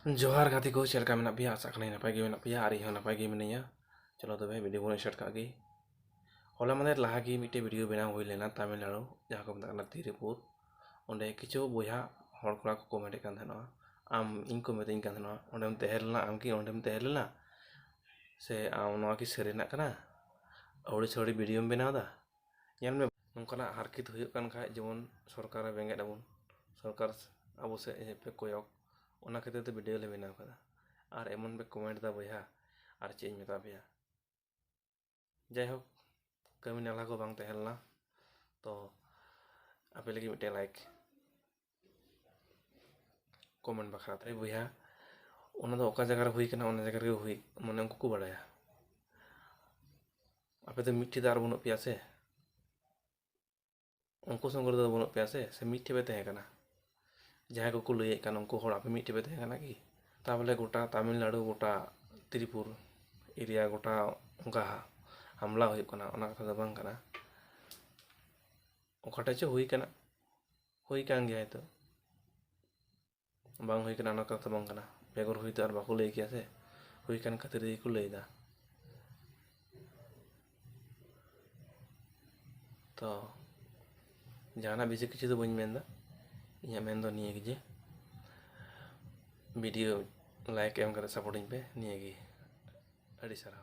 जोहार गाती को चल का मेना पिया आशा करें नपाय गे मेना पिया आरी हो नपाय गे मिनिया। चलो तबे वीडियो बन स्टार्ट का गे। होला माने लाहा गे मिटे वीडियो बनाव हुई लेना तमिलनाडु जहाँ को मतलब तिरुपुर ओंडे किछु बोया हर कोड़ा को कमेंट कान थेना आम इन को मेते इन कान थेना ओंडेम तहेलना आम की ओंडेम तहेलना से आम नवा की सेरेना कना औड़ी छोड़ी वीडियो बनाव दा यान में नोंकाना हारकित हुयुग कान खाय जेमन सरकार बेंगे दाबुन सरकार आबो से पे कोयक ओना खातिर ते वीडियो ले बनाव कदा और एमन पे कमेंट दा बोया और चेंज मेता पेया जाय हो कमी नाला को बांग तहेलना तो आपे लगी मिटे लाइक कमेंट बखरा ते बोया ओना दो ओका जगह रे हुई कना ओना जगह रे हुई माने उनको को बाड़ाया आपे तो मिट्टी दार बनो पेया से उनको संगर दो बनो पेया से मिट्टी पे तहे कना जहाँ को लैए कान उनको हड़ आपे मिट्टी पे तहे कना कि ताबले गोटा तमिलनाडु गोटा त्रिपुर एरिया गोटा उनका हमला हुई कना ओना कथा दो बांग कना ओकाटा चे हुई कना हुई कान गया है तो बांग हुई कना ओना कथा बांग कना बेगर हुई तो और बाको लई किया से हुई कान खातिर को लई दा तो जाना बेसी किछु तो बन मेनदा इया मेन दो निये गे वीडियो लाइक एम करे सपोर्टिंग पे निये गे अड़ी सारा।